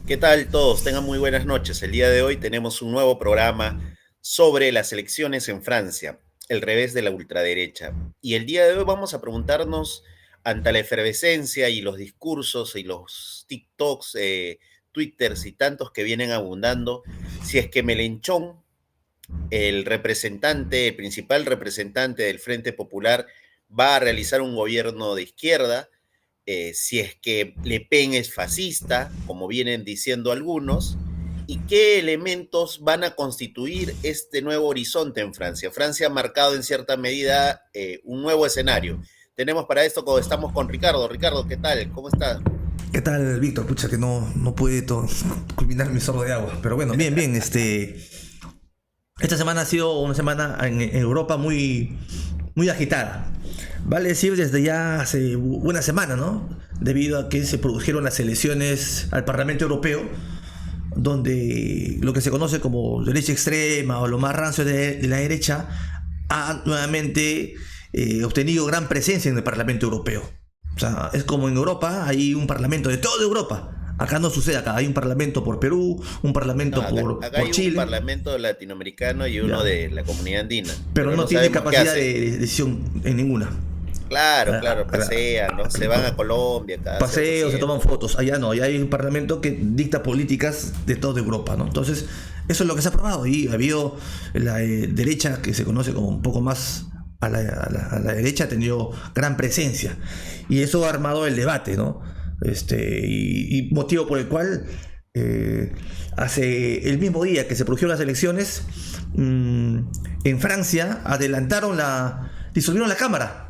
¿Qué tal todos? Tengan muy buenas noches. El día de hoy tenemos un nuevo programa sobre las elecciones en Francia, el revés de la ultraderecha. Y el día de hoy vamos a preguntarnos, ante la efervescencia y los discursos y los TikToks, Twitters y tantos que vienen abundando, si es que Mélenchon, el principal representante del Frente Popular, va a realizar un gobierno de izquierda, si es que Le Pen es fascista, como vienen diciendo algunos, y qué elementos van a constituir este nuevo horizonte en Francia. Francia ha marcado en cierta medida un nuevo escenario. Tenemos para esto, estamos con Ricardo. Ricardo, ¿qué tal? ¿Cómo estás? ¿Qué tal, Víctor? Pucha, que no pude culminar mi sorbo de agua. Pero bueno, bien. Esta semana ha sido una semana en Europa muy agitada. Vale decir desde ya hace una semana, ¿no? Debido a que se produjeron las elecciones al Parlamento Europeo, donde lo que se conoce como derecha extrema o lo más rancio de la derecha ha nuevamente obtenido gran presencia en el Parlamento Europeo. O sea, es como en Europa hay un parlamento de toda Europa. Acá no sucede, acá hay un parlamento por Perú, un parlamento acá por hay Chile. Un parlamento latinoamericano y uno de la comunidad andina. Pero no tiene capacidad de decisión en ninguna. Claro, pasean, ¿no? Se van a Colombia. Paseos, se toman fotos. Allá no, allá hay un parlamento que dicta políticas de toda Europa, ¿no? Entonces, eso es lo que se ha aprobado. Y ha habido la derecha, que se conoce como un poco más a la derecha, ha tenido gran presencia. Y eso ha armado el debate, ¿no? Y motivo por el cual hace el mismo día que se produjeron las elecciones, en Francia disolvieron la Cámara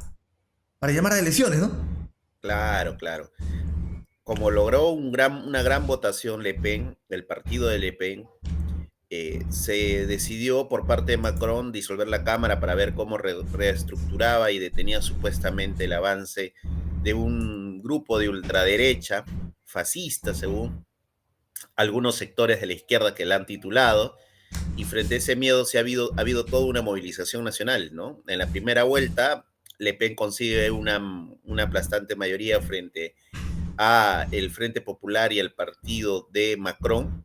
para llamar a elecciones, ¿no? Claro. Como logró una gran votación Le Pen, del partido de Le Pen, se decidió por parte de Macron disolver la Cámara para ver cómo reestructuraba y detenía supuestamente el avance de un grupo de ultraderecha, fascista según algunos sectores de la izquierda que la han titulado, y frente a ese miedo ha habido toda una movilización nacional, ¿no? En la primera vuelta, Le Pen consigue una aplastante mayoría frente a el Frente Popular y el partido de Macron,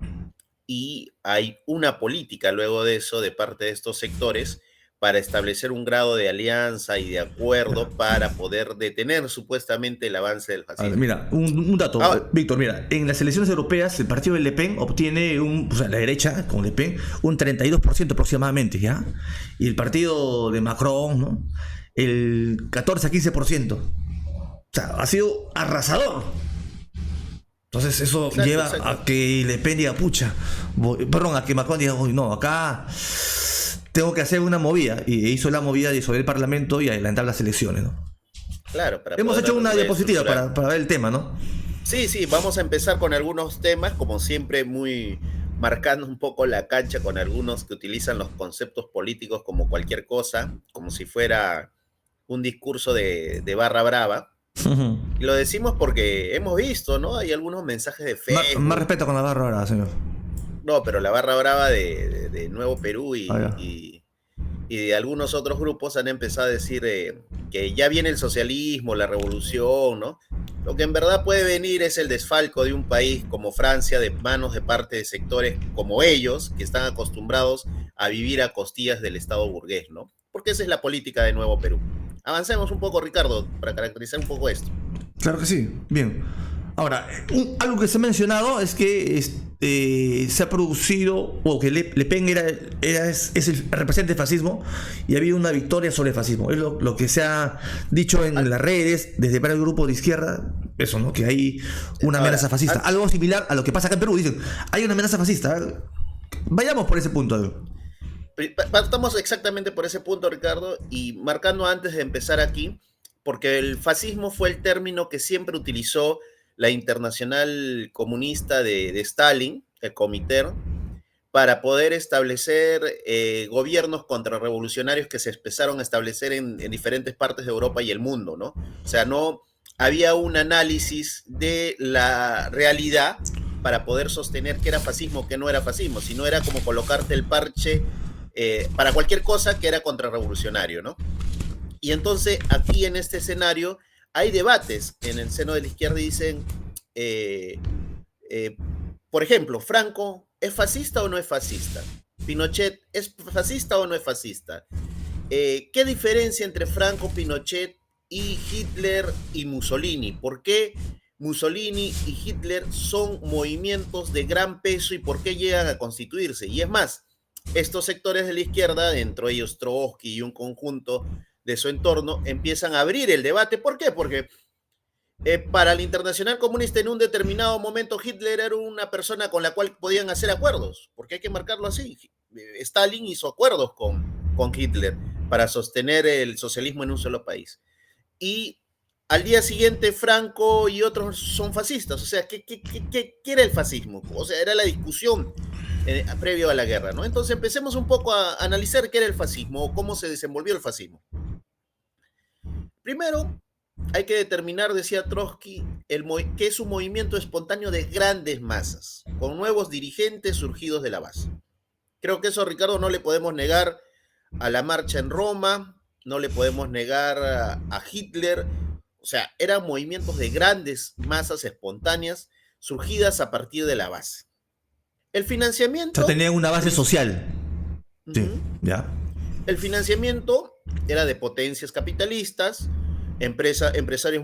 y hay una política luego de eso de parte de estos sectores para establecer un grado de alianza y de acuerdo para poder detener supuestamente el avance del fascismo. Mira, un dato, Víctor, mira, en las elecciones europeas el partido de Le Pen obtiene la derecha con Le Pen, un 32% aproximadamente, ¿ya? Y el partido de Macron, ¿no? El 14 a 15%. O sea, ha sido arrasador. Entonces eso lleva a que Le Pen diga, a que Macron diga, no, acá tengo que hacer una movida, y hizo la movida de disolver el Parlamento y adelantar las elecciones, ¿no? Claro, hemos hecho una diapositiva para ver el tema, ¿no? Sí, vamos a empezar con algunos temas, como siempre, muy marcando un poco la cancha con algunos que utilizan los conceptos políticos como cualquier cosa, como si fuera un discurso de barra brava. Y lo decimos porque hemos visto, ¿no? Hay algunos mensajes de Facebook. Más respeto con la barra brava, señor. No, pero la barra brava de Nuevo Perú y de algunos otros grupos han empezado a decir que ya viene el socialismo, la revolución, ¿no? Lo que en verdad puede venir es el desfalco de un país como Francia de manos de parte de sectores como ellos, que están acostumbrados a vivir a costillas del Estado burgués, ¿no? Porque esa es la política de Nuevo Perú. Avancemos un poco, Ricardo, para caracterizar un poco esto. Claro que sí, bien. Ahora, algo que se ha mencionado es que se ha producido, o que Le Pen es el representante del fascismo, y ha habido una victoria sobre el fascismo. Es lo que se ha dicho en las redes, desde varios grupos de izquierda, eso, ¿no? Que hay una amenaza fascista. Algo similar a lo que pasa acá en Perú. Dicen, hay una amenaza fascista. Vayamos por ese punto. Partamos exactamente por ese punto, Ricardo, y marcando antes de empezar aquí, porque el fascismo fue el término que siempre utilizó la Internacional Comunista de Stalin, el Comintern, para poder establecer gobiernos contrarrevolucionarios que se empezaron a establecer en diferentes partes de Europa y el mundo, ¿no? O sea, no había un análisis de la realidad para poder sostener que era fascismo, que no era fascismo, sino era como colocarte el parche para cualquier cosa que era contrarrevolucionario, ¿no? Y entonces aquí en este escenario hay debates en el seno de la izquierda y dicen, eh, eh, por ejemplo, Franco, ¿es fascista o no es fascista? Pinochet, ¿es fascista o no es fascista? ¿Qué diferencia entre Franco, Pinochet y Hitler y Mussolini? ¿Por qué Mussolini y Hitler son movimientos de gran peso y por qué llegan a constituirse? Y es más, estos sectores de la izquierda, dentro de ellos Trotsky y un conjunto de su entorno, empiezan a abrir el debate. ¿Por qué? Porque para el Internacional Comunista en un determinado momento Hitler era una persona con la cual podían hacer acuerdos, porque hay que marcarlo así. Stalin hizo acuerdos con Hitler para sostener el socialismo en un solo país. Y al día siguiente Franco y otros son fascistas. O sea, ¿qué era el fascismo? O sea, era la discusión previo a la guerra, ¿no? Entonces empecemos un poco a analizar qué era el fascismo o cómo se desenvolvió el fascismo. Primero, hay que determinar, decía Trotsky, que es un movimiento espontáneo de grandes masas, con nuevos dirigentes surgidos de la base. Creo que eso, Ricardo, no le podemos negar a la marcha en Roma, no le podemos negar a Hitler. O sea, eran movimientos de grandes masas espontáneas surgidas a partir de la base. El financiamiento... O sea, tenían una base social. Sí, ya. El financiamiento era de potencias capitalistas, empresarios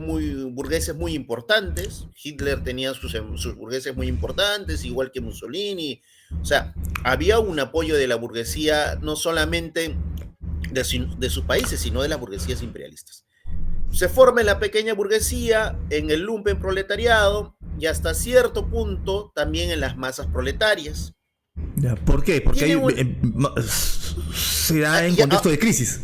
burgueses muy importantes. Hitler tenía sus burgueses muy importantes, igual que Mussolini. O sea, había un apoyo de la burguesía, no solamente de sus países, sino de las burguesías imperialistas. Se forma la pequeña burguesía, en el lumpenproletariado y hasta cierto punto también en las masas proletarias. Ya, ¿por qué? Porque se da en contexto de crisis.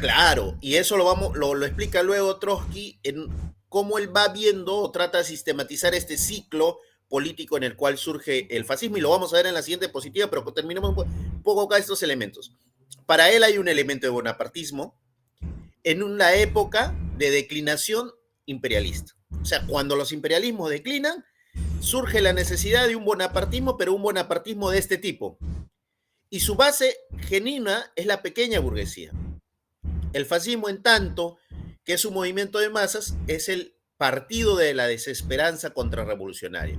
Claro, y eso lo explica luego Trotsky en cómo él va viendo o trata de sistematizar este ciclo político en el cual surge el fascismo, y lo vamos a ver en la siguiente diapositiva, pero terminemos un poco acá estos elementos. Para él hay un elemento de bonapartismo en una época de declinación imperialista. O sea, cuando los imperialismos declinan, surge la necesidad de un bonapartismo, pero un bonapartismo de este tipo. Y su base genuina es la pequeña burguesía. El fascismo, en tanto que es un movimiento de masas, es el partido de la desesperanza contrarrevolucionaria.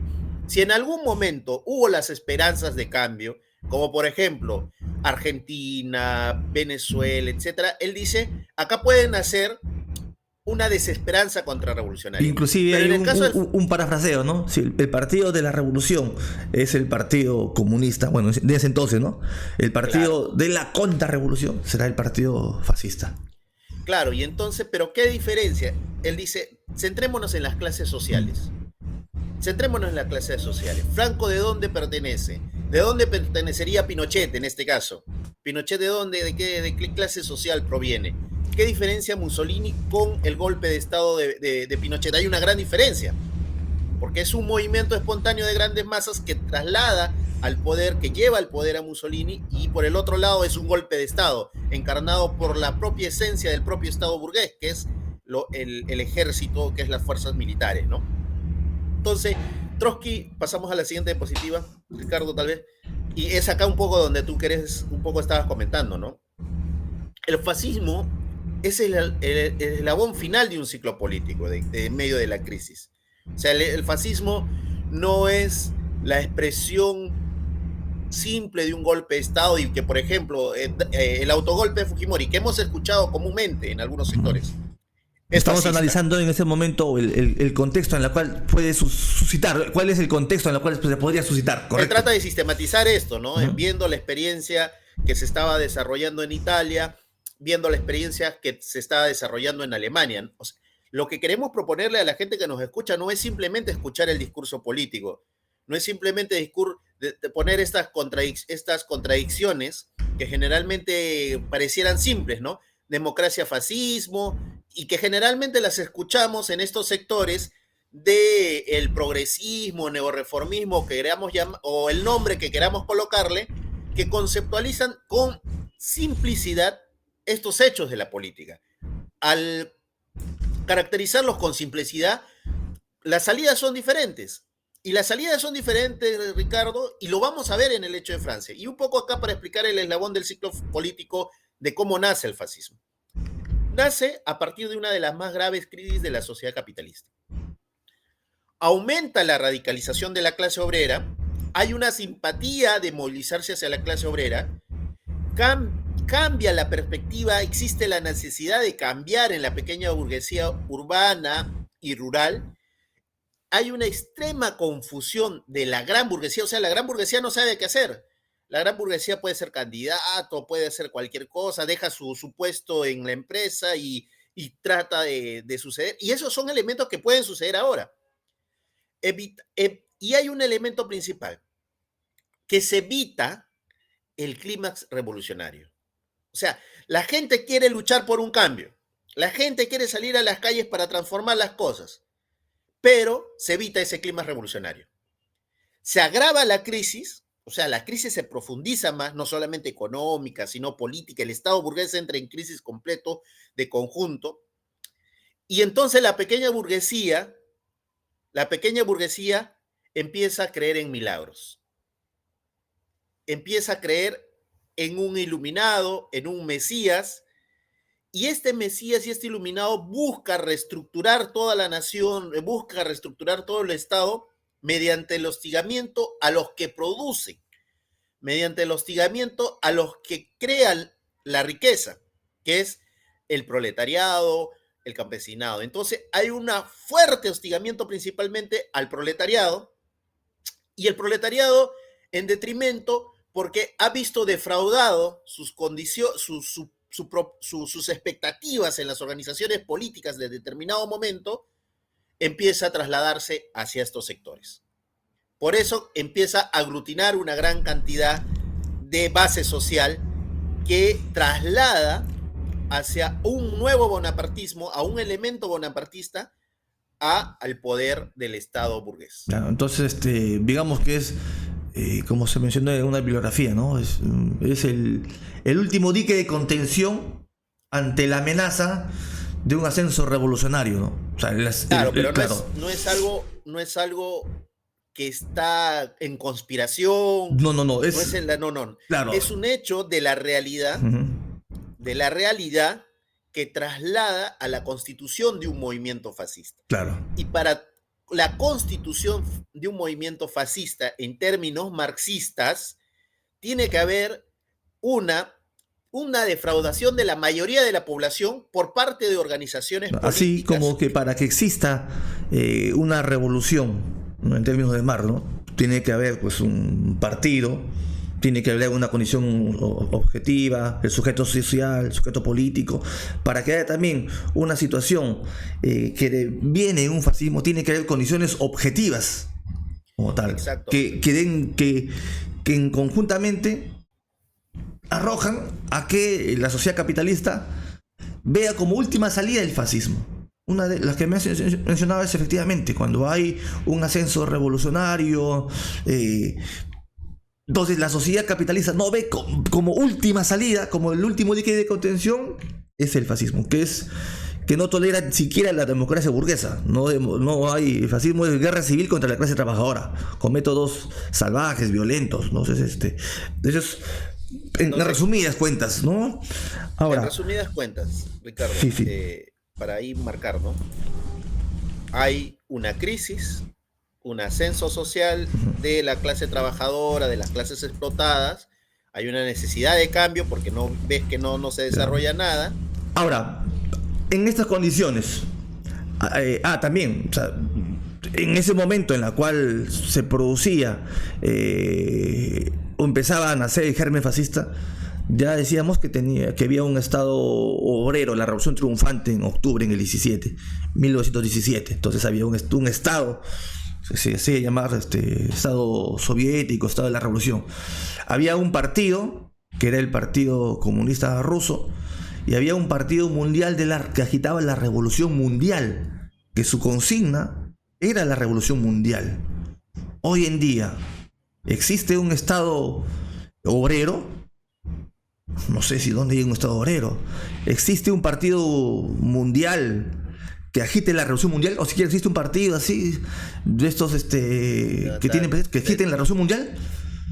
Si en algún momento hubo las esperanzas de cambio, como por ejemplo Argentina, Venezuela, etcétera, él dice, acá pueden hacer una desesperanza contrarrevolucionaria. Inclusive hay un parafraseo, ¿no? Sí, el partido de la revolución es el partido comunista, bueno, de ese entonces, ¿no? El partido de la contrarrevolución será el partido fascista. Claro, y entonces, ¿pero qué diferencia? Él dice, centrémonos en las clases sociales. Centrémonos en las clases sociales. Franco, ¿de dónde pertenece? ¿De dónde pertenecería Pinochet en este caso? ¿Pinochet de dónde, de qué clase social proviene? ¿Qué diferencia Mussolini con el golpe de Estado de Pinochet? Hay una gran diferencia, porque es un movimiento espontáneo de grandes masas que traslada al poder, que lleva al poder a Mussolini, y por el otro lado es un golpe de Estado, encarnado por la propia esencia del propio Estado burgués, que es el ejército, que es las fuerzas militares, ¿no? Entonces, Trotsky, pasamos a la siguiente diapositiva, Ricardo, tal vez, y es acá un poco donde tú un poco estabas comentando, ¿no? El fascismo es el eslabón final de un ciclo político, de medio de la crisis. O sea, el fascismo no es la expresión simple de un golpe de Estado, y que, por ejemplo, el autogolpe de Fujimori, que hemos escuchado comúnmente en algunos sectores. Estamos fascista. Analizando en ese momento el contexto en el cual puede suscitar. ¿Cuál es el contexto en el cual se podría suscitar? Correcto. Él trata de sistematizar esto, ¿no? Viendo la experiencia que se estaba desarrollando en Italia, viendo la experiencia que se estaba desarrollando en Alemania. O sea, lo que queremos proponerle a la gente que nos escucha no es simplemente escuchar el discurso político, no es simplemente poner estas contradicciones que generalmente parecieran simples, ¿no? Democracia, fascismo, y que generalmente las escuchamos en estos sectores del progresismo, neoreformismo, que queramos llamar, o el nombre que queramos colocarle, que conceptualizan con simplicidad estos hechos de la política. Al caracterizarlos con simplicidad, las salidas son diferentes. Y las salidas son diferentes, Ricardo, y lo vamos a ver en el hecho de Francia. Y un poco acá para explicar el eslabón del ciclo político de cómo nace el fascismo. Nace a partir de una de las más graves crisis de la sociedad capitalista. Aumenta la radicalización de la clase obrera, hay una simpatía de movilizarse hacia la clase obrera, cambia la perspectiva, existe la necesidad de cambiar en la pequeña burguesía urbana y rural, hay una extrema confusión de la gran burguesía, o sea, la gran burguesía no sabe qué hacer. La gran burguesía puede ser candidato, puede hacer cualquier cosa, deja su puesto en la empresa y trata de suceder. Y esos son elementos que pueden suceder ahora. Y hay un elemento principal, que se evita el clímax revolucionario. O sea, la gente quiere luchar por un cambio, la gente quiere salir a las calles para transformar las cosas, pero se evita ese clímax revolucionario. Se agrava la crisis, o sea, la crisis se profundiza más, no solamente económica, sino política, el Estado burgués entra en crisis completo de conjunto, y entonces la pequeña burguesía empieza a creer en milagros, empieza a creer en un iluminado, en un Mesías, y este Mesías y este iluminado busca reestructurar toda la nación, busca reestructurar todo el Estado mediante el hostigamiento a los que producen, mediante el hostigamiento a los que crean la riqueza, que es el proletariado, el campesinado. Entonces hay un fuerte hostigamiento principalmente al proletariado, y el proletariado en detrimento porque ha visto defraudado sus condiciones, sus expectativas en las organizaciones políticas de determinado momento, empieza a trasladarse hacia estos sectores. Por eso empieza a aglutinar una gran cantidad de base social que traslada hacia un nuevo bonapartismo, a un elemento bonapartista, al poder del Estado burgués. Claro, entonces, digamos que es, como se mencionó en una bibliografía, ¿no? Es el último dique de contención ante la amenaza de un ascenso revolucionario, ¿no? O sea, claro, pero no es algo que está en conspiración. No. No, Claro. Es un hecho de la realidad, que traslada a la constitución de un movimiento fascista. Claro. Y para la constitución de un movimiento fascista, en términos marxistas, tiene que haber una defraudación de la mayoría de la población por parte de organizaciones políticas. Así como que para que exista una revolución, ¿no? En términos de Marx, ¿no? Tiene que haber pues un partido, tiene que haber una condición objetiva, el sujeto social, el sujeto político. Para que haya también una situación que viene en un fascismo, tiene que haber condiciones objetivas como tal. Exacto. Que conjuntamente arrojan a que la sociedad capitalista vea como última salida el fascismo. Una de las que me mencionaba es efectivamente cuando hay un ascenso revolucionario, entonces la sociedad capitalista no ve como última salida, como el último dique de contención, es el fascismo, que no tolera siquiera la democracia burguesa. No hay, el fascismo es guerra civil contra la clase trabajadora, con métodos salvajes, violentos, ¿no? Entonces, en resumidas cuentas, ¿no? Ahora, en resumidas cuentas, Ricardo, sí. Para ahí marcar, ¿no? Hay una crisis, un ascenso social de la clase trabajadora, de las clases explotadas, hay una necesidad de cambio porque no ves que no se desarrolla nada. Ahora, en estas condiciones, también, o sea, en ese momento en la cual se producía o empezaba a nacer el germen fascista, ya decíamos que había un estado obrero, la revolución triunfante en octubre, en el 1917. Entonces había un estado, se hacía llamar estado soviético, estado de la revolución. Había un partido que era el Partido Comunista Ruso, y había un partido mundial que agitaba la revolución mundial, que su consigna era la revolución mundial. Hoy en día existe un Estado obrero, no sé si dónde hay un Estado obrero, existe un partido mundial que agite la revolución mundial, o siquiera existe un partido así de estos que agiten la revolución mundial.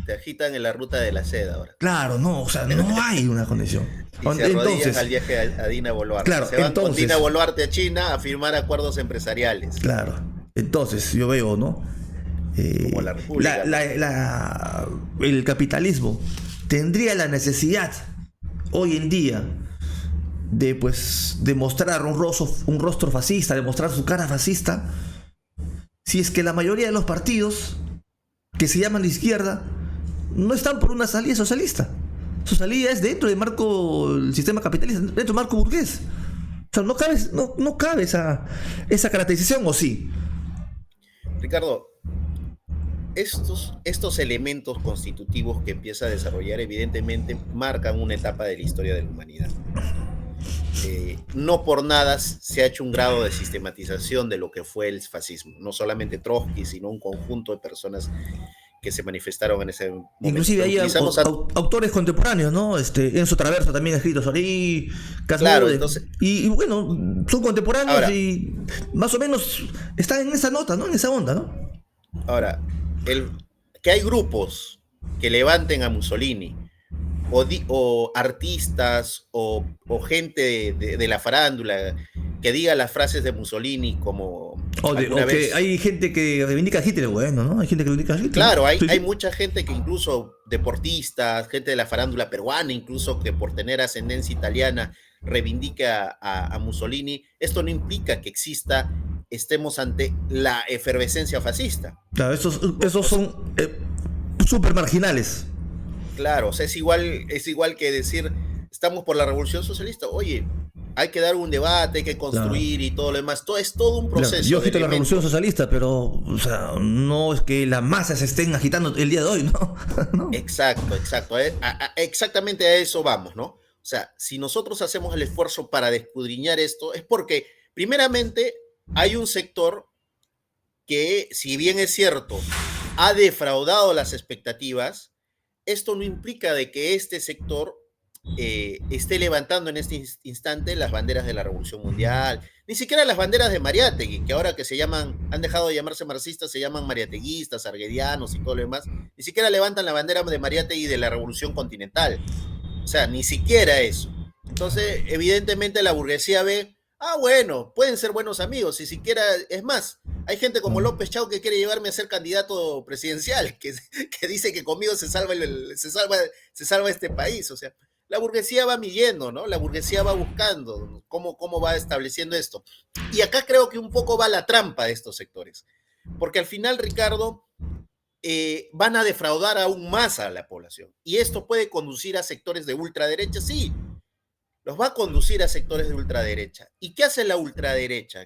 Te agitan en la ruta de la seda ahora. Claro, no, o sea, no hay una conexión. Y se arrodillan al viaje a Dina Boluarte. Claro, se van con Dina Boluarte a China a firmar acuerdos empresariales. Claro, entonces yo veo, ¿no? Como la República. El capitalismo tendría la necesidad hoy en día de, pues, demostrar un rostro fascista, demostrar su cara fascista, si es que la mayoría de los partidos que se llaman de izquierda no están por una salida socialista. Su salida es dentro del marco del sistema capitalista, dentro del marco burgués. O sea, no cabe esa caracterización, ¿o sí? Ricardo, estos elementos constitutivos que empieza a desarrollar evidentemente marcan una etapa de la historia de la humanidad. No por nada se ha hecho un grado de sistematización de lo que fue el fascismo. No solamente Trotsky, sino un conjunto de personas que se manifestaron en ese momento. Inclusive hay autores contemporáneos, ¿no? Enzo Traverso también ha escrito sobre ahí. Claro, entonces... y bueno, son contemporáneos ahora, y más o menos están en esa nota, ¿no? En esa onda, ¿no? Ahora, que hay grupos que levanten a Mussolini, o artistas, o gente de la farándula que diga las frases de Mussolini como... O que hay gente que reivindica a Hitler, bueno, ¿no? Hay gente que reivindica a Hitler. Claro, hay mucha gente que incluso deportistas, gente de la farándula peruana, incluso que por tener ascendencia italiana reivindica a Mussolini. Esto no implica que estemos ante la efervescencia fascista. Claro, esos son súper marginales. Claro, o sea, es igual que decir, estamos por la revolución socialista. Oye, hay que dar un debate, hay que construir, claro, y todo lo demás. Es todo un proceso. Claro, yo agito la revolución socialista, pero o sea, no es que las masas se estén agitando el día de hoy, ¿no? ¿No? Exacto. Exactamente a eso vamos, ¿no? O sea, si nosotros hacemos el esfuerzo para escudriñar esto, es porque, primeramente, hay un sector que, si bien es cierto, ha defraudado las expectativas. Esto no implica de que este sector esté levantando en este instante las banderas de la Revolución Mundial, ni siquiera las banderas de Mariátegui, que ahora que han dejado de llamarse marxistas, se llaman mariateguistas, arguedianos y todo lo demás, ni siquiera levantan la bandera de Mariátegui de la Revolución Continental. O sea, ni siquiera eso. Entonces, evidentemente la burguesía ve, bueno, pueden ser buenos amigos, si siquiera, es más, hay gente como López Chau que quiere llevarme a ser candidato presidencial, que dice que conmigo se salva este país. O sea, la burguesía va midiendo, ¿no? La burguesía va buscando cómo va estableciendo esto. Y acá creo que un poco va la trampa de estos sectores, porque al final, Ricardo, van a defraudar aún más a la población. Y esto puede conducir a sectores de ultraderecha, sí, los va a conducir a sectores de ultraderecha. ¿Y qué hace la ultraderecha?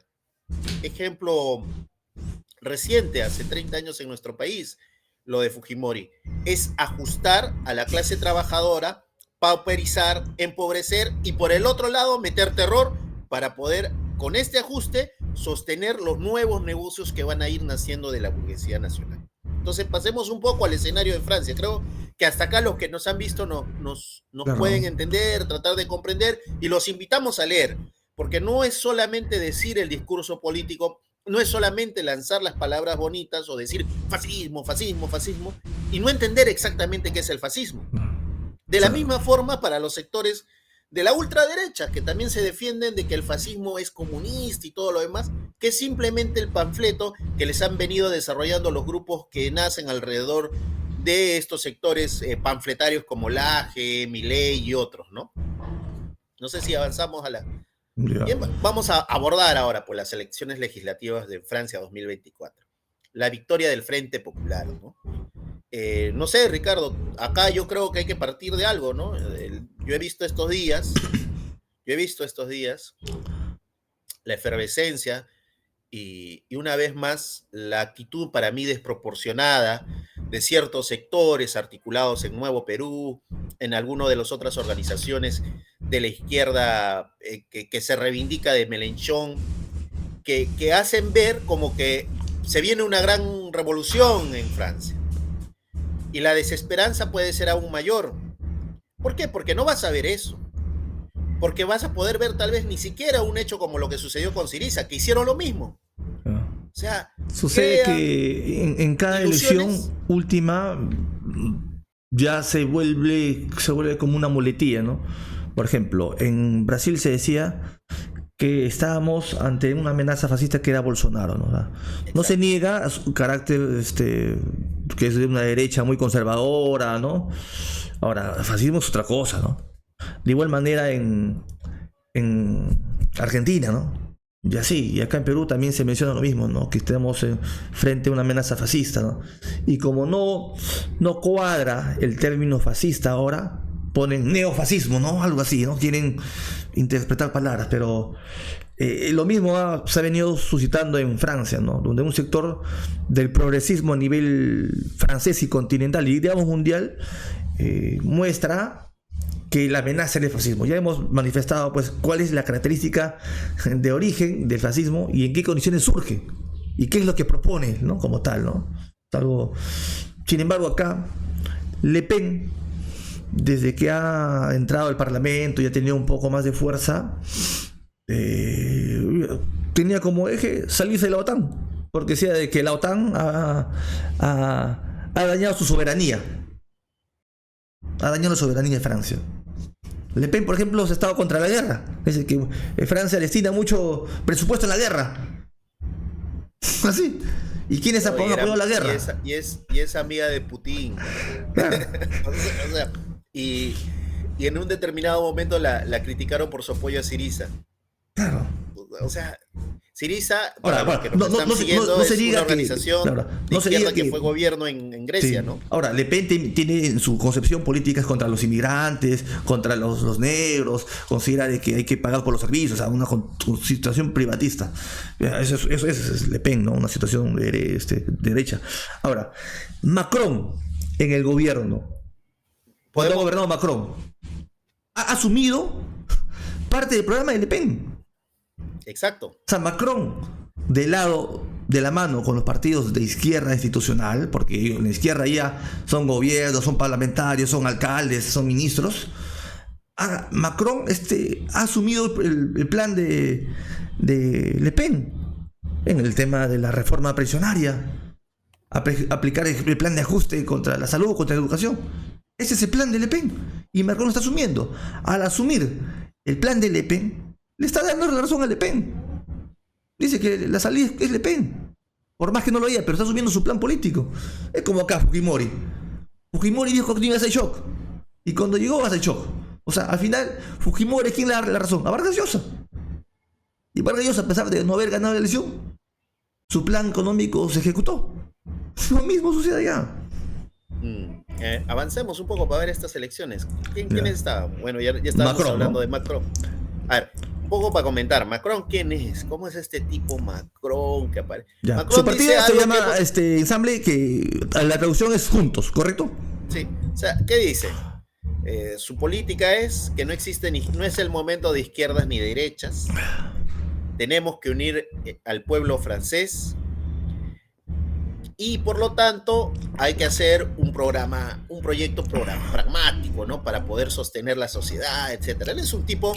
Ejemplo reciente, hace 30 años en nuestro país, lo de Fujimori, es ajustar a la clase trabajadora, pauperizar, empobrecer y por el otro lado meter terror para poder, con este ajuste, sostener los nuevos negocios que van a ir naciendo de la burguesía nacional. Entonces pasemos un poco al escenario de Francia. Creo que hasta acá los que nos han visto nos claro, pueden entender, tratar de comprender, y los invitamos a leer, porque no es solamente decir el discurso político, no es solamente lanzar las palabras bonitas o decir fascismo, fascismo, fascismo, y no entender exactamente qué es el fascismo. De la misma forma para los sectores de la ultraderecha, que también se defienden de que el fascismo es comunista y todo lo demás, que es simplemente el panfleto que les han venido desarrollando los grupos que nacen alrededor de estos sectores panfletarios como Laje, Milei y otros, ¿no? No sé si avanzamos a la... Bien, vamos a abordar ahora por las elecciones legislativas de Francia 2024. La victoria del Frente Popular, ¿no? No sé, Ricardo, acá yo creo que hay que partir de algo, ¿no? Yo he visto estos días la efervescencia y una vez más la actitud para mí desproporcionada de ciertos sectores articulados en Nuevo Perú, en alguna de las otras organizaciones de la izquierda que se reivindica de Melenchón, que hacen ver como que se viene una gran revolución en Francia. Y la desesperanza puede ser aún mayor. ¿Por qué? Porque no vas a ver eso. Porque vas a poder ver tal vez ni siquiera un hecho como lo que sucedió con Syriza, que hicieron lo mismo. O sea, sucede que en cada elección última ya se vuelve como una muletilla, ¿no? Por ejemplo, en Brasil se decía que estábamos ante una amenaza fascista que era Bolsonaro, ¿no? No se niega su carácter, que es de una derecha muy conservadora, ¿no? Ahora, fascismo es otra cosa, ¿no? De igual manera en Argentina, ¿no? Y así, y acá en Perú también se menciona lo mismo, ¿no? Que estamos frente a una amenaza fascista, ¿no? Y como no cuadra el término fascista ahora, ponen neofascismo, ¿no? Algo así, ¿no? Quieren interpretar palabras, pero lo mismo se ha venido suscitando en Francia, ¿no? Donde un sector del progresismo a nivel francés y continental y digamos mundial muestra que la amenaza del fascismo. Ya hemos manifestado pues cuál es la característica de origen del fascismo y en qué condiciones surge y qué es lo que propone, ¿no? Como tal, ¿no? Algo. Sin embargo, acá Le Pen, desde que ha entrado al Parlamento y ha tenido un poco más de fuerza, tenía como eje salirse de la OTAN, porque decía de que la OTAN ha dañado su soberanía. Ha dañado la soberanía de Francia. Le Pen, por ejemplo, ha estado contra la guerra. Es decir, que Francia destina mucho presupuesto en la guerra. Así. ¿Y quiénes apoyado la guerra? Y es amiga de Putin. Claro. O sea, y en un determinado momento la criticaron por su apoyo a Syriza. Claro. O sea, Syriza, ahora, para los que nos están siguiendo, es una organización de izquierda que fue gobierno en Grecia, sí, ¿no? Ahora, Le Pen tiene en su concepción política contra los inmigrantes, contra los negros, considera de que hay que pagar por los servicios, o sea, una situación privatista. Eso es Le Pen, ¿no? Una situación de derecha. Ahora, Macron en el gobierno, cuando ha gobernado Macron, ha asumido parte del programa de Le Pen. Exacto. O sea, Macron, de la mano con los partidos de izquierda institucional, porque en la izquierda ya son gobiernos, son parlamentarios, son alcaldes, son ministros, Macron ha asumido el plan de Le Pen en el tema de la reforma pensionaria, aplicar el plan de ajuste contra la salud, contra la educación. Ese es el plan de Le Pen y Macron lo está asumiendo. Al asumir el plan de Le Pen, le está dando la razón a Le Pen. Dice que la salida es Le Pen. Por más que no lo haya, pero está asumiendo su plan político. Es como acá Fujimori. Fujimori dijo que no iba a hacer shock. Y cuando llegó va a hacer shock. O sea, al final, Fujimori, ¿quién le da la razón? A Vargas Llosa. Y Vargas Llosa, a pesar de no haber ganado la elección, su plan económico se ejecutó. Lo mismo sucede allá. Avancemos un poco para ver estas elecciones. ¿Quiénes estaban? Bueno, ya estábamos Macron, hablando, ¿no?, de Macron. A ver, un poco para comentar. Macron, ¿quién es? ¿Cómo es este tipo Macron que aparece? Macron, su partido se llama Ensamble, que la traducción es Juntos, ¿correcto? Sí. O sea, ¿qué dice? Su política es que no existe no es el momento de izquierdas ni de derechas. Tenemos que unir al pueblo francés. Y por lo tanto hay que hacer un proyecto pragmático, ¿no? Para poder sostener la sociedad, etcétera. Él es un tipo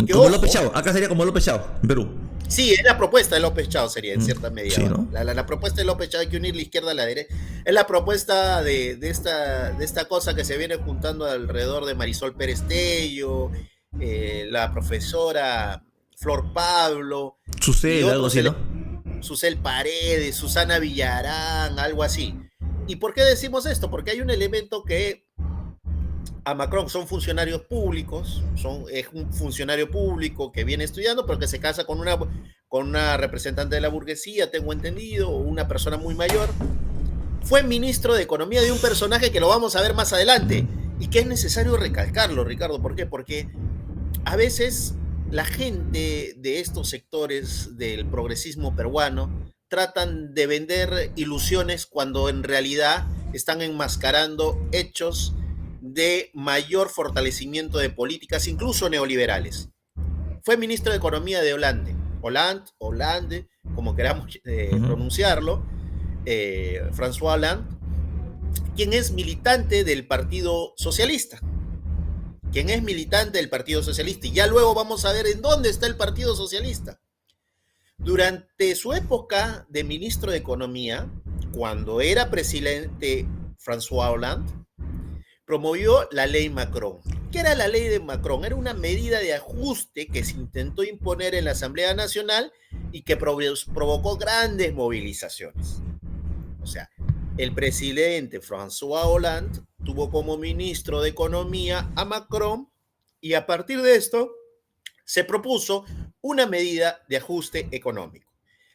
que, como López Chao, acá sería como López Chao, en Perú. Sí, es la propuesta de López Chao, sería en cierta medida. Sí, ¿no? La propuesta de López Chao, hay que unir la izquierda a la derecha. Es la propuesta de esta cosa que se viene juntando alrededor de Marisol Pérez Tello, la profesora Flor Pablo. Sucede algo así, ¿no? Susel Paredes, Susana Villarán, algo así. ¿Y por qué decimos esto? Porque hay un elemento que a Macron son funcionarios públicos, es un funcionario público que viene estudiando, pero que se casa con una representante de la burguesía, tengo entendido, o una persona muy mayor. Fue ministro de Economía de un personaje que lo vamos a ver más adelante y que es necesario recalcarlo, Ricardo. ¿Por qué? Porque a veces la gente de estos sectores del progresismo peruano tratan de vender ilusiones cuando en realidad están enmascarando hechos de mayor fortalecimiento de políticas, incluso neoliberales. Fue ministro de Economía de Hollande, como queramos pronunciarlo, François Hollande, quien es militante del Partido Socialista. Y ya luego vamos a ver en dónde está el Partido Socialista. Durante su época de ministro de Economía, cuando era presidente François Hollande, promovió la ley Macron. ¿Qué era la ley de Macron? Era una medida de ajuste que se intentó imponer en la Asamblea Nacional y que provocó grandes movilizaciones. O sea, el presidente François Hollande tuvo como ministro de Economía a Macron y a partir de esto se propuso una medida de ajuste económico.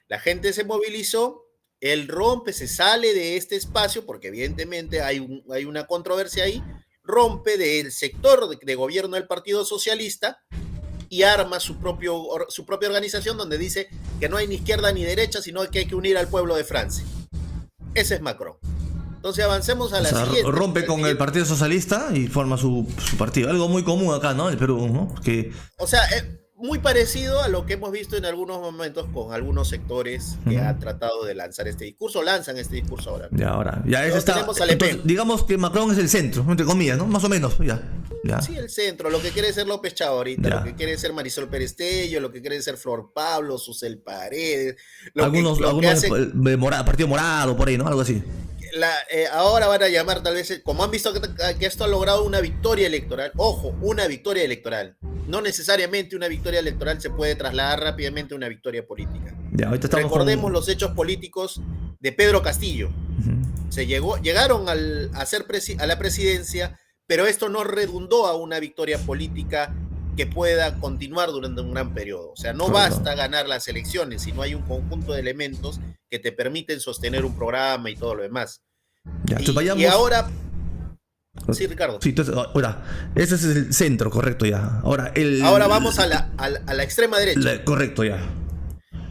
La gente se movilizó, él rompe, se sale de este espacio porque evidentemente hay una controversia ahí, rompe del sector de gobierno del Partido Socialista y arma su propia organización donde dice que no hay ni izquierda ni derecha, sino que hay que unir al pueblo de Francia. Ese es Macron. Entonces avancemos a la siguiente. Rompe con el Partido Socialista y forma su partido. Algo muy común acá, ¿no? En el Perú, ¿no? Porque... O sea, muy parecido a lo que hemos visto en algunos momentos con algunos sectores que han tratado de lanzar este discurso, lanzan este discurso ahora. Ya eso está. Entonces, digamos que Macron es el centro, entre comillas, ¿no? Más o menos, ya. Sí, el centro, lo que quiere ser López Chao ahorita, lo que quiere ser Marisol Perestello, lo que quiere ser Flor Pablo, Susel Paredes, algunos Partido Morado, por ahí, ¿no? Algo así. Ahora van a llamar tal vez, como han visto que esto ha logrado una victoria electoral, ojo, una victoria electoral, no necesariamente una victoria electoral se puede trasladar rápidamente a una victoria política. Recordemos los hechos políticos de Pedro Castillo. Llegaron a la presidencia, pero esto no redundó a una victoria política que pueda continuar durante un gran periodo. O sea, no basta ganar las elecciones, sino hay un conjunto de elementos que te permiten sostener un programa y todo lo demás. Y ahora... Sí, Ricardo. Sí, entonces, ahora, ese es el centro, correcto, ya. Ahora vamos a la extrema derecha. Correcto, ya.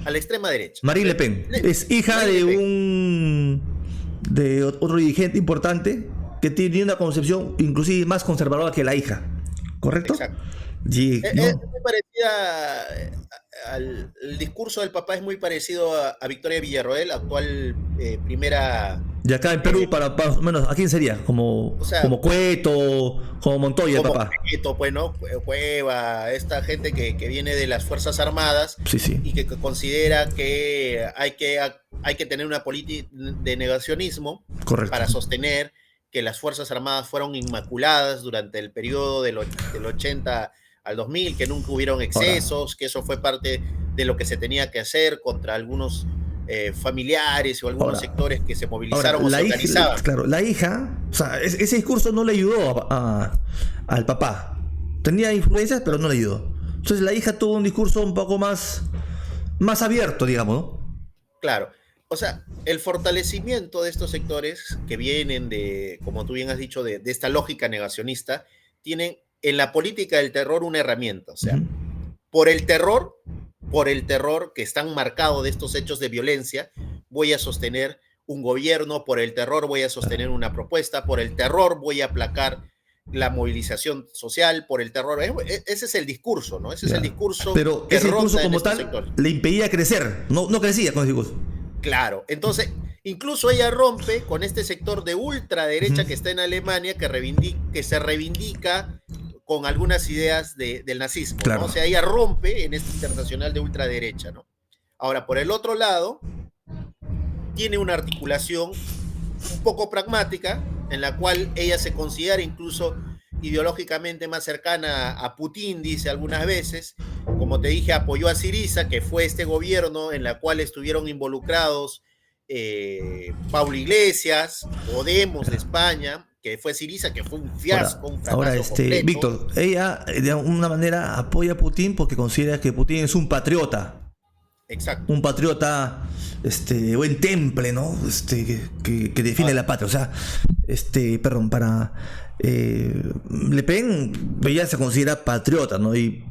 A la extrema derecha. Marine Le Pen es hija de otro dirigente importante que tiene una concepción inclusive más conservadora que la hija, ¿correcto? Exacto. Sí, es muy parecida el discurso del papá es muy parecido a Victoria Villarroel, actual primera. Y acá en Perú, para menos, ¿a quién sería? Como Cueto, como Montoya, el papá. Cueto, pues, ¿no? Cueva, esta gente que viene de las Fuerzas Armadas y que considera que hay que tener una política de negacionismo para sostener que las Fuerzas Armadas fueron inmaculadas durante el periodo del 80 al 2000, que nunca hubieron excesos, que eso fue parte de lo que se tenía que hacer contra algunos familiares o algunos sectores que se movilizaron o se organizaban. Claro, la hija, o sea, ese discurso no le ayudó al papá. Tenía influencias, pero no le ayudó. Entonces la hija tuvo un discurso un poco más abierto, digamos, ¿no? Claro. O sea, el fortalecimiento de estos sectores que vienen de, como tú bien has dicho, de esta lógica negacionista, tienen en la política del terror una herramienta. O sea, por el terror que están marcados de estos hechos de violencia, voy a sostener un gobierno, por el terror voy a sostener una propuesta, por el terror voy a aplacar la movilización social, por el terror. Ese es el discurso, ¿no? Ese es el discurso. Pero ese discurso como tal le impedía crecer, no crecía con ese discurso. Claro, entonces incluso ella rompe con este sector de ultraderecha que está en Alemania, que se reivindica con algunas ideas del nazismo, ¿no? O sea, ella rompe en este internacional de ultraderecha, ¿no? Ahora, por el otro lado, tiene una articulación un poco pragmática, en la cual ella se considera incluso ideológicamente más cercana a Putin, dice algunas veces. Como te dije, apoyó a Syriza, que fue este gobierno en la cual estuvieron involucrados Pablo Iglesias, Podemos de España, que fue Syriza, que fue un fiasco, un fracaso completo. Víctor, ella de alguna manera apoya a Putin porque considera que Putin es un patriota. Exacto. Un patriota buen temple, ¿no? Que defiende la patria. O sea, para Le Pen, ella se considera patriota, ¿no? Y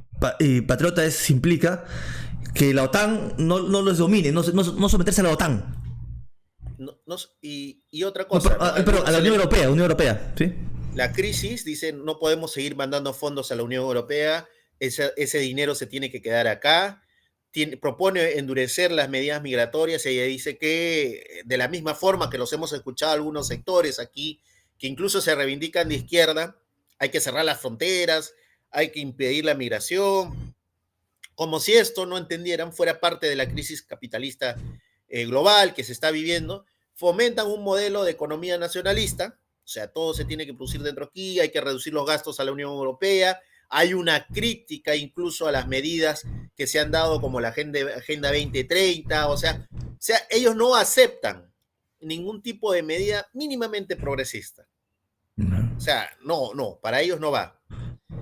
patriota implica que la OTAN no los domine, no someterse a la OTAN. Y otra cosa. Pero a la Unión Europea, ¿sí? La crisis, dicen, no podemos seguir mandando fondos a la Unión Europea, ese dinero se tiene que quedar acá. Propone endurecer las medidas migratorias y ella dice que de la misma forma que los hemos escuchado algunos sectores aquí, que incluso se reivindican de izquierda, hay que cerrar las fronteras, hay que impedir la migración, como si esto, no entendieran, fuera parte de la crisis capitalista global que se está viviendo. Fomentan un modelo de economía nacionalista, o sea, todo se tiene que producir dentro aquí, hay que reducir los gastos a la Unión Europea. Hay una crítica incluso a las medidas que se han dado como la Agenda 2030, o sea, ellos no aceptan ningún tipo de medida mínimamente progresista. O sea, no, para ellos no va.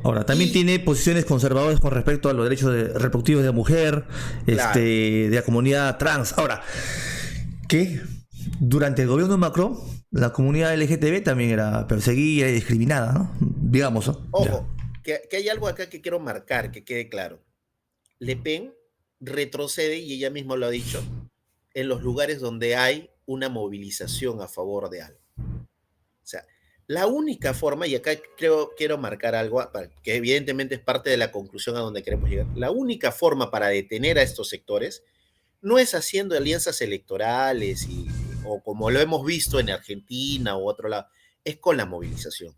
Ahora, también tiene posiciones conservadoras con respecto a los derechos reproductivos de la mujer, claro, de la comunidad trans. Ahora, que durante el gobierno de Macron, la comunidad LGTB también era perseguida y discriminada, ¿no? Digamos, ¿no? Ojo. Que hay algo acá que quiero marcar, que quede claro. Le Pen retrocede, y ella misma lo ha dicho, en los lugares donde hay una movilización a favor de algo. O sea, la única forma, y acá quiero marcar algo, que evidentemente es parte de la conclusión a donde queremos llegar, la única forma para detener a estos sectores no es haciendo alianzas electorales o como lo hemos visto en Argentina u otro lado, es con la movilización.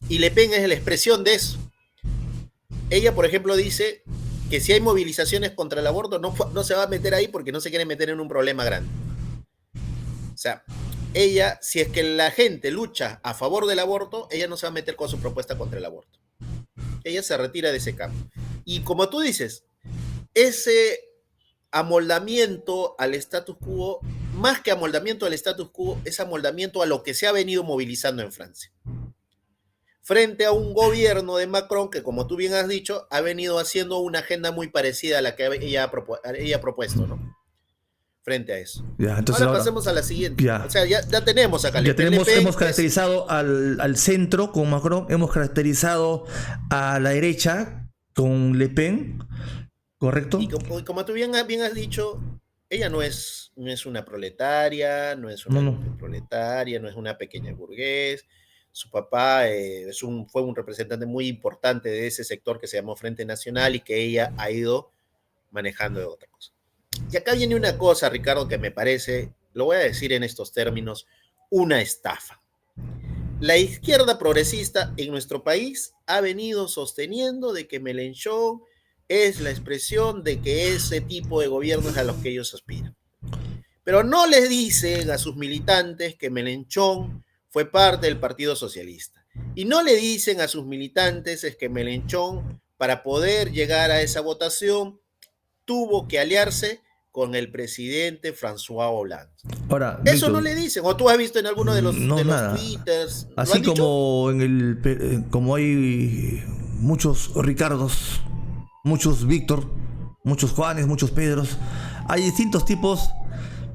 Y Le Pen es la expresión de eso. Ella, por ejemplo, dice que si hay movilizaciones contra el aborto, no se va a meter ahí porque no se quiere meter en un problema grande. O sea, ella, si es que la gente lucha a favor del aborto, ella no se va a meter con su propuesta contra el aborto. Ella se retira de ese campo. Y como tú dices, ese amoldamiento al status quo, más que amoldamiento al status quo, es amoldamiento a lo que se ha venido movilizando en Francia. Frente a un gobierno de Macron que, como tú bien has dicho, ha venido haciendo una agenda muy parecida a la que ella ha propuesto, ¿no? Frente a eso. Ya, entonces ahora pasemos a la siguiente. Ya. O sea, ya tenemos acá. Hemos caracterizado al centro con Macron, hemos caracterizado a la derecha con Le Pen, ¿correcto? Y como tú bien has dicho, ella no es una proletaria, no es una proletaria, no es una pequeña burgués. Su papá fue un representante muy importante de ese sector que se llamó Frente Nacional y que ella ha ido manejando de otra cosa. Y acá viene una cosa, Ricardo, que me parece, lo voy a decir en estos términos, una estafa. La izquierda progresista en nuestro país ha venido sosteniendo de que Mélenchon es la expresión de que ese tipo de gobiernos a los que ellos aspiran. Pero no les dicen a sus militantes que Mélenchon fue parte del Partido Socialista. Y no le dicen a sus militantes es que Mélenchon, para poder llegar a esa votación, tuvo que aliarse con el presidente François Hollande. Ahora, eso Víctor, no le dicen, o tú has visto en alguno de los twitters. Así como hay muchos Ricardos, muchos Víctor, muchos Juanes, muchos Pedros, hay distintos tipos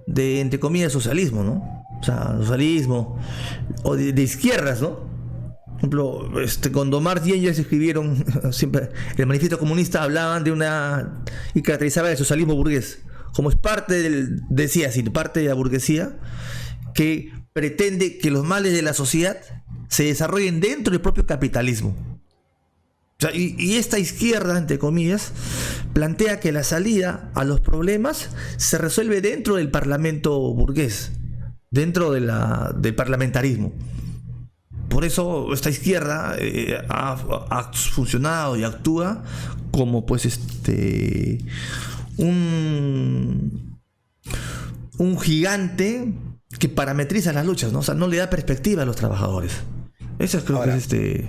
de, entre comillas, socialismo, ¿no? O sea, socialismo, o de izquierdas, ¿no? Por ejemplo, cuando Marx y Engels escribieron siempre el manifiesto comunista, hablaban de y caracterizaban el socialismo burgués como es parte parte de la burguesía que pretende que los males de la sociedad se desarrollen dentro del propio capitalismo. O sea, y esta izquierda, entre comillas, plantea que la salida a los problemas se resuelve dentro del parlamento burgués, dentro del parlamentarismo. Por eso esta izquierda ha funcionado y actúa como pues un gigante que parametriza las luchas, ¿no? O sea, no le da perspectiva a los trabajadores. Eso creo que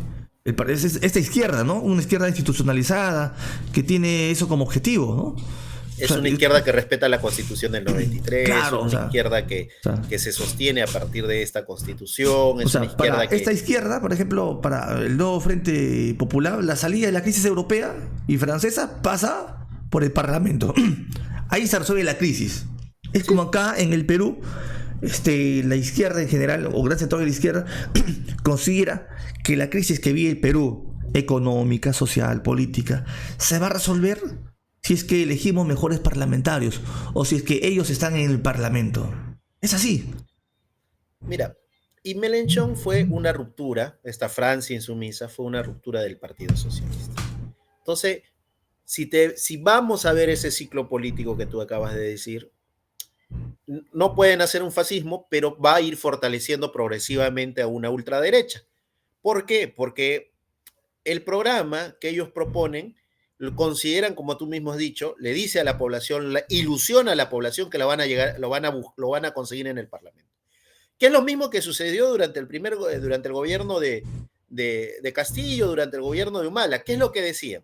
es esta izquierda, ¿no? Una izquierda institucionalizada que tiene eso como objetivo, ¿no? Es una izquierda que respeta la Constitución del 93, claro, es una izquierda que se sostiene a partir de esta Constitución. Es una izquierda para esta izquierda, por ejemplo, para el nuevo Frente Popular, la salida de la crisis europea y francesa pasa por el Parlamento. Ahí se resuelve la crisis. Es como acá en el Perú, la izquierda en general, o gran sector de la izquierda, considera que la crisis que vive el Perú, económica, social, política, se va a resolver si es que elegimos mejores parlamentarios o si es que ellos están en el Parlamento. Es así. Mira, y Melenchón fue una ruptura, esta Francia insumisa fue una ruptura del Partido Socialista. Entonces, si vamos a ver ese ciclo político que tú acabas de decir, no pueden hacer un fascismo, pero va a ir fortaleciendo progresivamente a una ultraderecha. ¿Por qué? Porque el programa que ellos proponen lo consideran, como tú mismo has dicho, le dice a la población, ilusiona a la población que lo van a conseguir en el Parlamento. Que es lo mismo que sucedió durante el gobierno de Castillo, durante el gobierno de Humala. ¿Qué es lo que decían?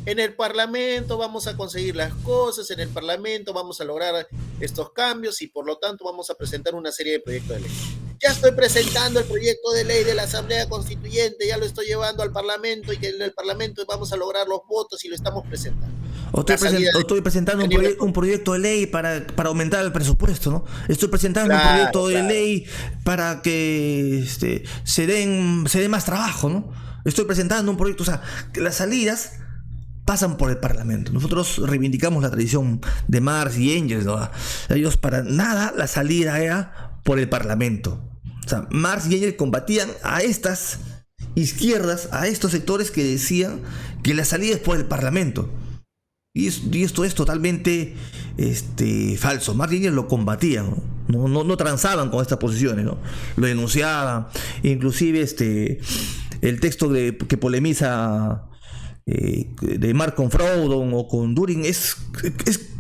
En el Parlamento vamos a conseguir las cosas, en el Parlamento vamos a lograr estos cambios y por lo tanto vamos a presentar una serie de proyectos de ley. Ya estoy presentando el proyecto de ley de la Asamblea Constituyente, ya lo estoy llevando al Parlamento y que en el Parlamento vamos a lograr los votos y lo estamos presentando. Estoy presentando un proyecto de ley para aumentar el presupuesto, ¿no? Estoy presentando un proyecto de ley para que se dé más trabajo, ¿no? Estoy presentando un proyecto, o sea, que las salidas pasan por el Parlamento. Nosotros reivindicamos la tradición de Marx y Engels, ¿no? Ellos para nada la salida era por el Parlamento. O sea, Marx y Engels combatían a estas izquierdas, a estos sectores que decían que la salida es por el Parlamento. Y esto es totalmente falso. Marx y Engels lo combatían, no transaban con estas posiciones, ¿no? Lo denunciaban. Inclusive el texto que polemiza de Marx con Proudhon o con Düring es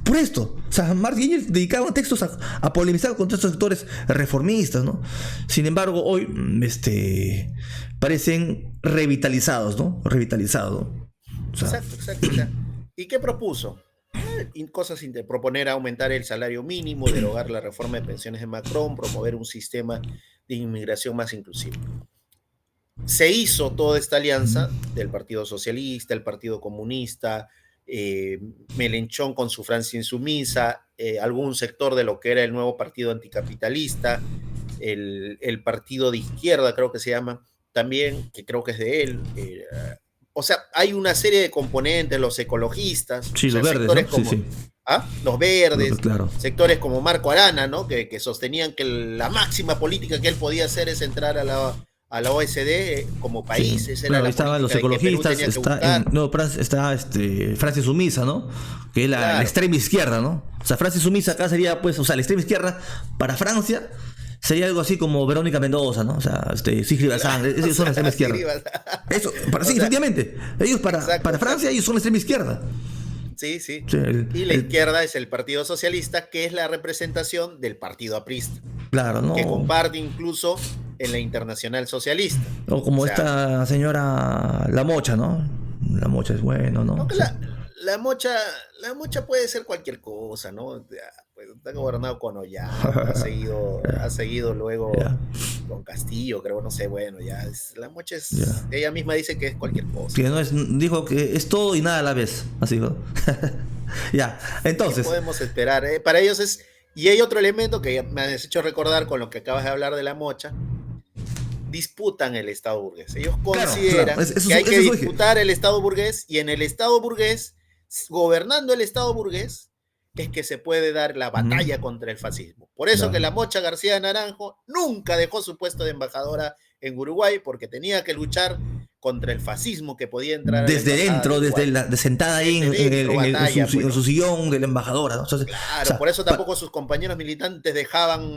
por esto. O sea, Marx y Engels dedicaban textos a polemizar contra estos sectores reformistas, ¿no? Sin embargo, hoy parecen revitalizados, ¿no? Revitalizados, ¿no? O sea, exacto. ¿Y qué propuso? Proponer aumentar el salario mínimo, derogar la reforma de pensiones de Macron, promover un sistema de inmigración más inclusivo. Se hizo toda esta alianza del Partido Socialista, el Partido Comunista, Melenchón con su Francia insumisa, algún sector de lo que era el nuevo partido anticapitalista, el partido de izquierda creo que se llama, también, que creo que es de él. O sea, hay una serie de componentes, los ecologistas, sí, los verdes, sectores ¿no? como, sí. Los verdes, claro. Sectores como Marco Arana, ¿no? Que sostenían que la máxima política que él podía hacer es entrar a la OSD como país. Sí, claro, ahí estaban los ecologistas, está Francia Sumisa, ¿no? Que es la extrema izquierda, ¿no? O sea, Francia Sumisa acá sería, pues, o sea, la extrema izquierda para Francia sería algo así como Verónica Mendoza, ¿no? O sea, Sigrid Bazán, ellos son la extrema izquierda. Eso, sí, efectivamente. Ellos para Francia, ellos son la extrema izquierda. Sí. Y la izquierda es el Partido Socialista, que es la representación del Partido Aprista. Claro, ¿no? Que comparte incluso en la Internacional Socialista. O como esta señora La Mocha, ¿no? La Mocha es bueno, ¿no? Sí. La Mocha puede ser cualquier cosa, ¿no? Pues, ha gobernado con Ollanta, ha seguido luego con Castillo, creo, no sé, bueno, la Mocha es, ella misma dice que es cualquier cosa. Que dijo que es todo y nada a la vez, así, ¿no? Ya, entonces. ¿Qué podemos esperar? Para ellos es, y hay otro elemento que me has hecho recordar con lo que acabas de hablar de La Mocha. Disputan el Estado burgués. Ellos consideran que hay que disputar el Estado burgués, y en el Estado burgués, gobernando el Estado burgués, es que se puede dar la batalla contra el fascismo. Por eso que La Mocha García Naranjo nunca dejó su puesto de embajadora en Uruguay, porque tenía que luchar contra el fascismo que podía entrar desde dentro, sentada ahí en su sillón de la embajadora, ¿no? Entonces, claro, por eso tampoco sus compañeros militantes dejaban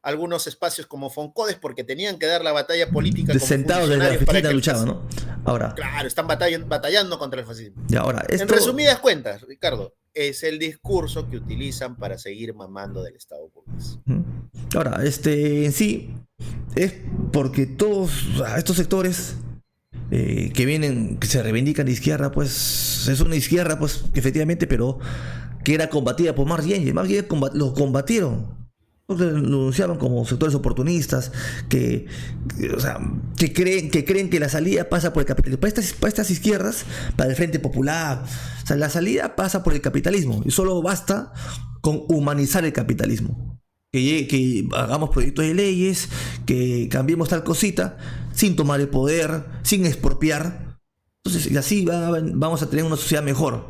algunos espacios como Foncodes, porque tenían que dar la batalla política como sentados desde la oficina luchaban, ¿no? Ahora, claro, están batallando contra el fascismo. Y ahora, en resumidas cuentas, Ricardo, es el discurso que utilizan para seguir mamando del Estado burgués. Ahora, en sí, es porque todos estos sectores que se reivindican de izquierda, pues es una izquierda, pues, que efectivamente, pero que era combatida por Marx y Engels. Marx y Engels lo combatieron. Lo denunciaban como sectores oportunistas que creen que la salida pasa por el capitalismo. Para estas izquierdas, para el Frente Popular, o sea, la salida pasa por el capitalismo, y solo basta con humanizar el capitalismo. Que hagamos proyectos de leyes, que cambiemos tal cosita, sin tomar el poder, sin expropiar. Entonces, y así vamos a tener una sociedad mejor.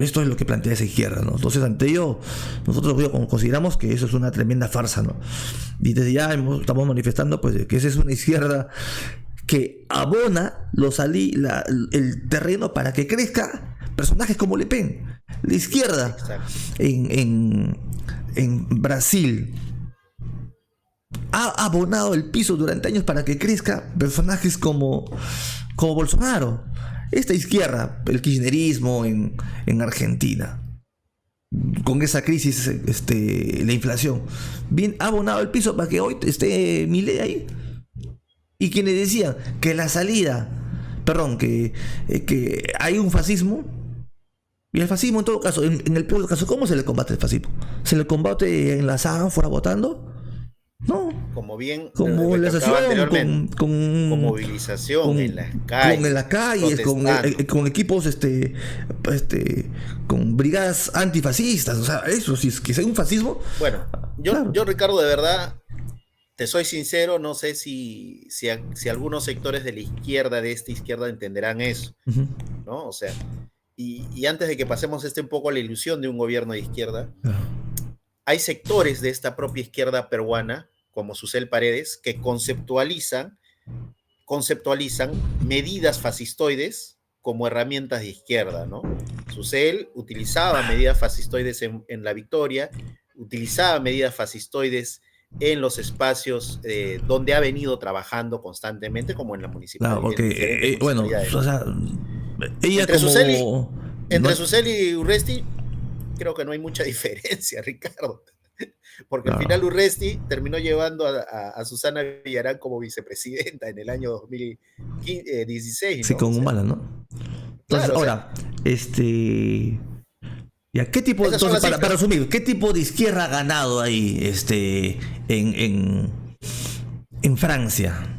Esto es lo que plantea esa izquierda, ¿no? Entonces, ante ello, nosotros consideramos que eso es una tremenda farsa, ¿no? Y desde ya estamos manifestando pues que esa es una izquierda que abona el terreno para que crezca personajes como Le Pen. La izquierda en Brasil ha abonado el piso durante años para que crezca personajes como Bolsonaro. Esta izquierda, el kirchnerismo en Argentina, con esa crisis, la inflación, bien ha abonado el piso para que hoy esté Milei ahí. Y quienes decían que que hay un fascismo, y el fascismo en todo caso, en el peor caso, ¿cómo se le combate el fascismo? ¿Se le combate en las ánforas votando? No. Como movilización, con movilización en las calles, con equipos, con brigadas antifascistas. O sea, eso, si es que sea un fascismo. Bueno, yo Ricardo, de verdad, te soy sincero, no sé si algunos sectores de la izquierda, de esta izquierda, entenderán eso, ¿no? O sea, y antes de que pasemos un poco a la ilusión de un gobierno de izquierda, hay sectores de esta propia izquierda peruana, como Susel Paredes, que conceptualizan medidas fascistoides como herramientas de izquierda, ¿no? Susel utilizaba medidas fascistoides en la Victoria, utilizaba medidas fascistoides en los espacios donde ha venido trabajando constantemente, como en la municipalidad. Claro, porque, bueno, o sea, ella entre Susel y Urresti, creo que no hay mucha diferencia, Ricardo. Porque al final Urresti terminó llevando a Susana Villarán como vicepresidenta en el año 2016, ¿no? Sí, con Humala, ¿no? Entonces, claro, ahora, ¿ya qué tipo, entonces, para resumir, qué tipo de izquierda ha ganado ahí en Francia?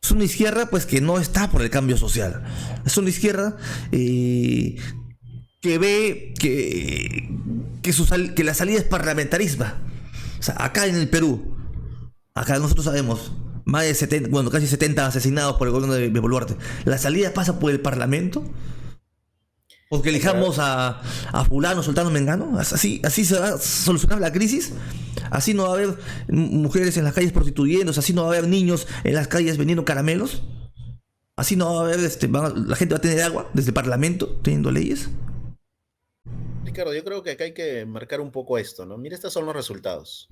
Es una izquierda pues que no está por el cambio social. Es una izquierda que ve que la salida es parlamentarismo. O sea, acá en el Perú, acá nosotros sabemos, más de 70, casi 70 asesinados por el gobierno de Boluarte. La salida pasa por el Parlamento. Porque elijamos a fulano, sultano, mengano. Así se va a solucionar la crisis. Así no va a haber mujeres en las calles prostituyéndose. Así no va a haber niños en las calles vendiendo caramelos. Así no va a haber, la gente va a tener agua desde el Parlamento, teniendo leyes. Ricardo, yo creo que acá hay que marcar un poco esto, ¿no? Mira, estos son los resultados.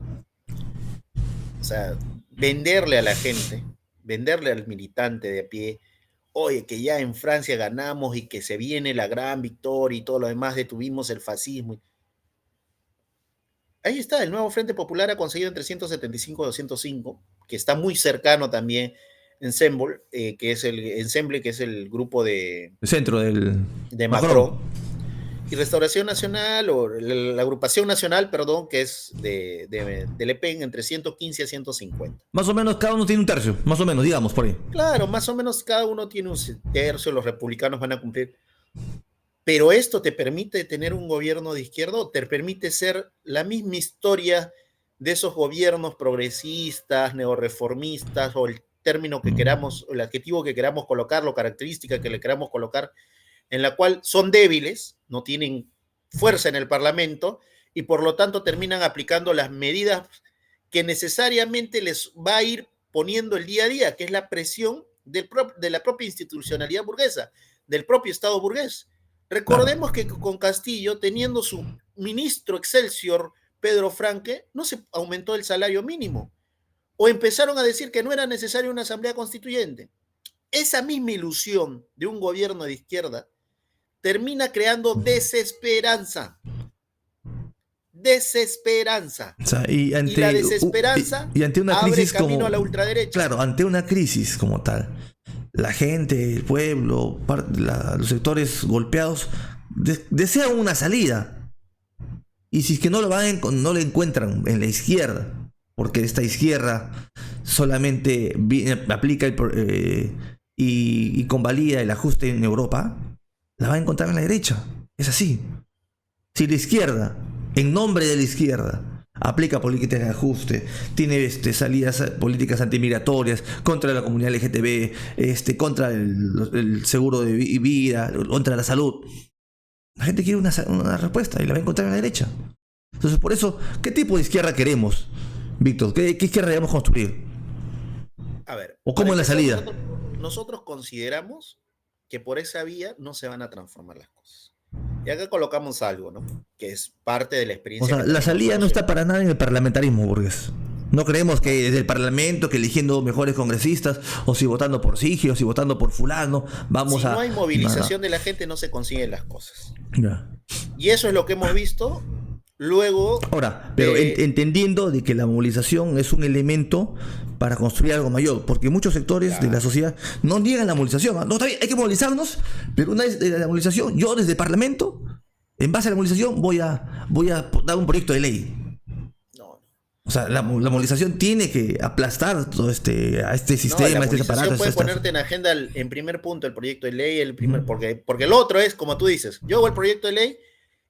O sea, venderle a la gente, venderle al militante de a pie, oye, que ya en Francia ganamos y que se viene la gran victoria y todo lo demás, detuvimos el fascismo. Ahí está, el nuevo Frente Popular ha conseguido entre 175 y 205, que está muy cercano también Ensemble, que es el grupo de centro de Macron. Y Restauración Nacional, o la Agrupación Nacional, perdón, que es de Le Pen, entre 115 a 150. Más o menos cada uno tiene un tercio, más o menos, digamos, por ahí. Claro, más o menos cada uno tiene un tercio, los republicanos van a cumplir. Pero esto te permite tener un gobierno de izquierda, o te permite ser la misma historia de esos gobiernos progresistas, neorreformistas, o el término que queramos, el adjetivo que queramos colocar, la característica que le queramos colocar, en la cual son débiles, no tienen fuerza en el Parlamento y por lo tanto terminan aplicando las medidas que necesariamente les va a ir poniendo el día a día, que es la presión de la propia institucionalidad burguesa, del propio Estado burgués. Recordemos que con Castillo, teniendo su ministro Excelsior, Pedro Franque, no se aumentó el salario mínimo, o empezaron a decir que no era necesaria una asamblea constituyente. Esa misma ilusión de un gobierno de izquierda termina creando desesperanza. Desesperanza. O sea, y la desesperanza y ante una crisis abre camino a la ultraderecha. Claro, ante una crisis como tal, la gente, el pueblo, los sectores golpeados desean una salida. Y si es que no lo encuentran en la izquierda, porque esta izquierda solamente aplica y convalida el ajuste en Europa, la va a encontrar en la derecha. Es así. Si la izquierda, en nombre de la izquierda, aplica políticas de ajuste, tiene salidas políticas antimigratorias contra la comunidad LGTB, contra el seguro de vida, contra la salud, La gente quiere una respuesta y la va a encontrar en la derecha. Entonces, por eso, ¿qué tipo de izquierda queremos, Víctor? ¿Qué izquierda debemos construir? A ver, ¿O para cómo es la empezar, salida? nosotros consideramos que por esa vía no se van a transformar las cosas. Y acá colocamos algo, ¿no? Que es parte de la O experiencia sea, que la tenemos salida no nosotros está en... para nada en el parlamentarismo, burgués. No creemos No, que desde el parlamento, que eligiendo mejores congresistas, o si votando por Sigio, o si votando por fulano, vamos si no a... hay No, no. movilización de la gente, no se consiguen las cosas. Ya. Y eso es lo que hemos visto luego Ahora, pero de... entendiendo de que la movilización es un elemento para construir algo mayor, porque muchos sectores de la Claro, sociedad no niegan la movilización. ¿Ah? No, está bien, hay que movilizarnos, pero una vez de la movilización, yo desde el Parlamento, en base a la movilización, voy a dar un proyecto de ley. no, O sea, la movilización tiene que aplastar todo a este no, la sistema, a este aparato. movilización puede ponerte en agenda en primer punto el proyecto de ley, porque el otro es, como tú dices, yo hago el proyecto de ley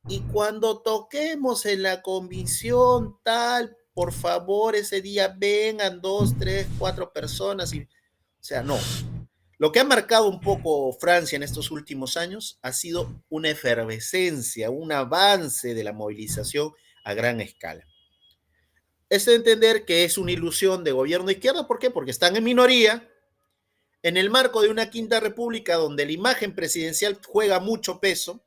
y cuando toquemos en la comisión tal, por favor, ese día vengan 2, 3, 4 personas. O sea, no. Lo que ha marcado un poco Francia en estos últimos años ha sido una efervescencia, un avance de la movilización a gran escala. Es de entender que es una ilusión de gobierno de izquierda. ¿Por qué? Porque están en minoría en el marco de una quinta república donde la imagen presidencial juega mucho peso,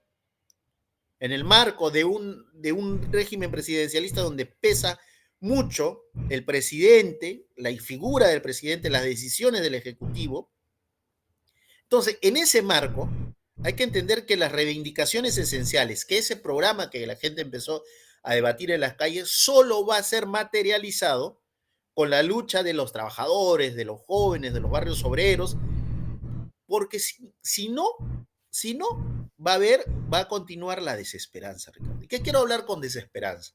en el marco de un régimen presidencialista donde pesa mucho el presidente, la figura del presidente, las decisiones del Ejecutivo. Entonces, en ese marco, hay que entender que las reivindicaciones esenciales, que ese programa que la gente empezó a debatir en las calles, solo va a ser materializado con la lucha de los trabajadores, de los jóvenes, de los barrios obreros, porque si no, va a continuar la desesperanza, Ricardo. ¿Y qué quiero hablar con desesperanza?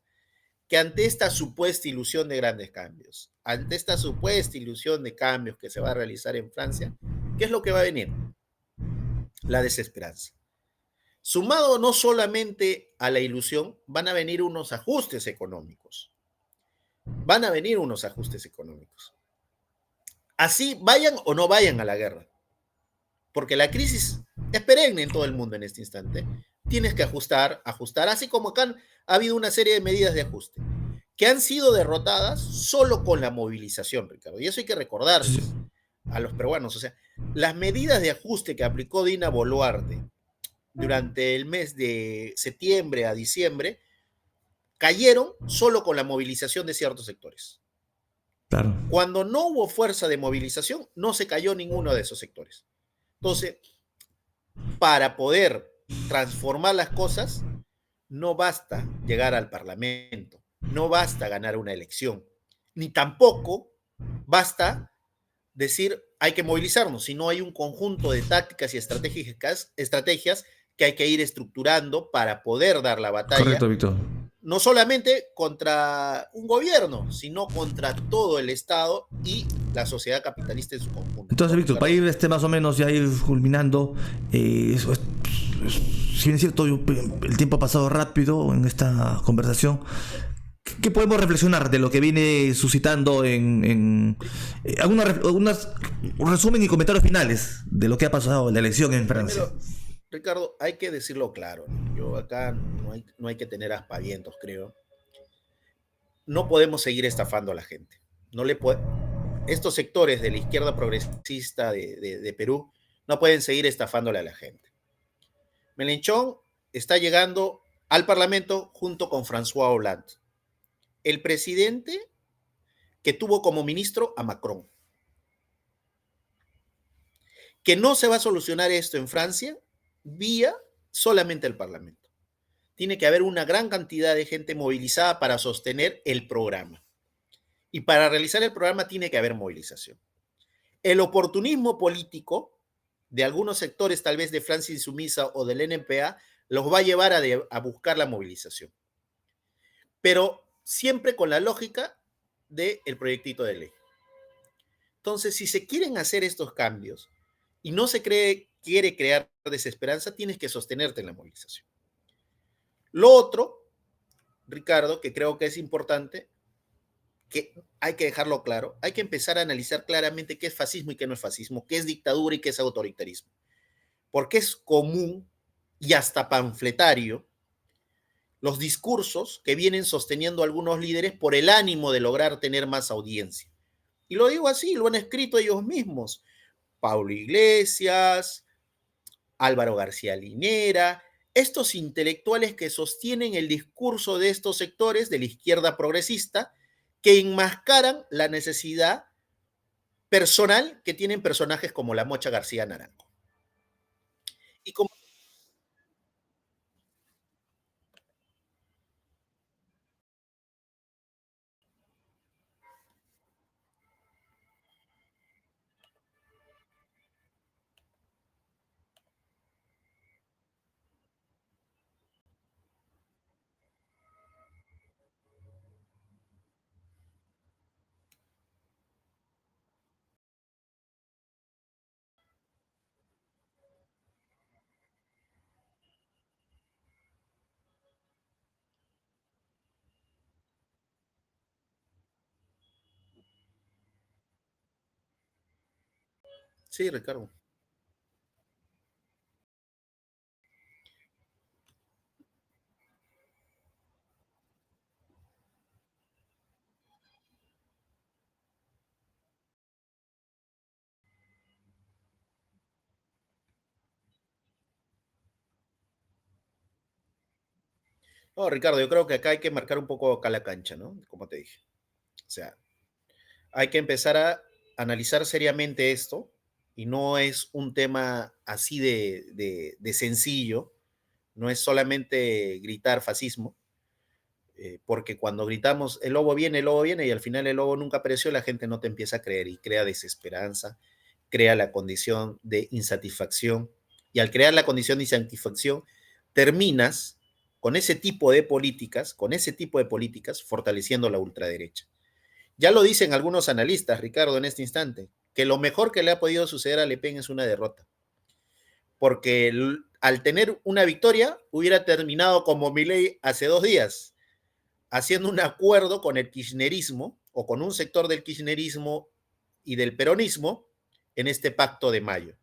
Que ante esta supuesta ilusión de grandes cambios, ante esta supuesta ilusión de cambios que se va a realizar en Francia, ¿qué es lo que va a venir? La desesperanza. Sumado no solamente a la ilusión, van a venir unos ajustes económicos. Van a venir unos ajustes económicos. Así vayan o no vayan a la guerra. Porque la crisis es perenne en todo el mundo en este instante. Tienes que ajustar, así como acá ha habido una serie de medidas de ajuste que han sido derrotadas solo con la movilización, Ricardo. Y eso hay que Sí, recordarles a los peruanos. O sea, las medidas de ajuste que aplicó Dina Boluarte durante el mes de septiembre a diciembre cayeron solo con la movilización de ciertos sectores. claro. Cuando no hubo fuerza de movilización, no se cayó ninguno de esos sectores. Entonces, para poder transformar las cosas, no basta llegar al Parlamento, no basta ganar una elección, ni tampoco basta decir hay que movilizarnos, sino hay un conjunto de tácticas y estrategias que hay que ir estructurando para poder dar la Correcto, batalla, Víctor. no solamente contra un gobierno, sino contra todo el Estado y la sociedad capitalista en su conjunto, Entonces, ¿no, Víctor, para Ricardo? ir más o menos ya ir culminando, si bien es cierto, el tiempo ha pasado rápido en esta conversación. ¿Qué podemos reflexionar de lo que viene suscitando algunas un resumen y comentarios finales de lo que ha pasado en la elección en Francia? Primero, Ricardo, hay que decirlo claro, ¿no? Yo acá no hay que tener aspavientos, creo. No podemos seguir estafando a la gente. No le Estos sectores de la izquierda progresista de Perú no pueden seguir estafándole a la gente. Melenchón está llegando al Parlamento junto con François Hollande, el presidente que tuvo como ministro a Macron. Que no se va a solucionar esto en Francia vía solamente el Parlamento. Tiene que haber una gran cantidad de gente movilizada para sostener el programa. Y para realizar el programa tiene que haber movilización. El oportunismo político de algunos sectores, tal vez de Francia Insumisa o del NPA, los va a llevar a buscar la movilización. Pero siempre con la lógica del proyectito de ley. Entonces, si se quieren hacer estos cambios y no se quiere crear desesperanza, tienes que sostenerte en la movilización. Lo otro, Ricardo, que creo que es importante, que hay que dejarlo claro, hay que empezar a analizar claramente qué es fascismo y qué no es fascismo, qué es dictadura y qué es autoritarismo. Porque es común y hasta panfletario los discursos que vienen sosteniendo algunos líderes por el ánimo de lograr tener más audiencia. Y lo digo así, lo han escrito ellos mismos. Pablo Iglesias, Álvaro García Linera, estos intelectuales que sostienen el discurso de estos sectores de la izquierda progresista que enmascaran la necesidad personal que tienen personajes como la Mocha García Naranjo. Y como, sí, Ricardo. No, Ricardo, yo creo que acá hay que marcar un poco acá la cancha, ¿no? Como te dije. O sea, hay que empezar a analizar seriamente esto y no es un tema así de sencillo, no es solamente gritar fascismo, porque cuando gritamos el lobo viene y al final el lobo nunca apareció, la gente no te empieza a creer y crea desesperanza, crea la condición de insatisfacción y al crear la condición de insatisfacción terminas con ese tipo de políticas fortaleciendo la ultraderecha. Ya lo dicen algunos analistas, Ricardo, en este instante, que lo mejor que le ha podido suceder a Le Pen es una derrota, porque al tener una victoria hubiera terminado como Milei hace 2 días, haciendo un acuerdo con el kirchnerismo o con un sector del kirchnerismo y del peronismo en este pacto de mayo.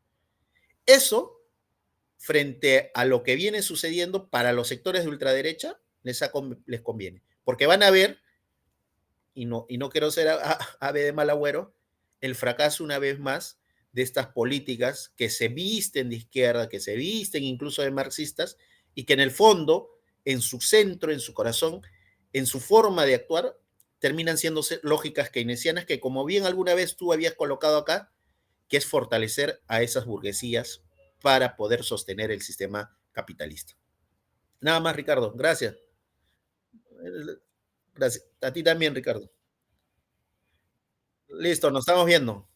Eso, frente a lo que viene sucediendo para los sectores de ultraderecha, les conviene, porque van a ver, y no quiero ser ave de mal agüero, el fracaso una vez más de estas políticas que se visten de izquierda, que se visten incluso de marxistas, y que en el fondo, en su centro, en su corazón, en su forma de actuar, terminan siendo lógicas keynesianas que, como bien alguna vez tú habías colocado acá, que es fortalecer a esas burguesías para poder sostener el sistema capitalista. Nada más, Ricardo. Gracias. Gracias. A ti también, Ricardo. Listo, nos estamos viendo.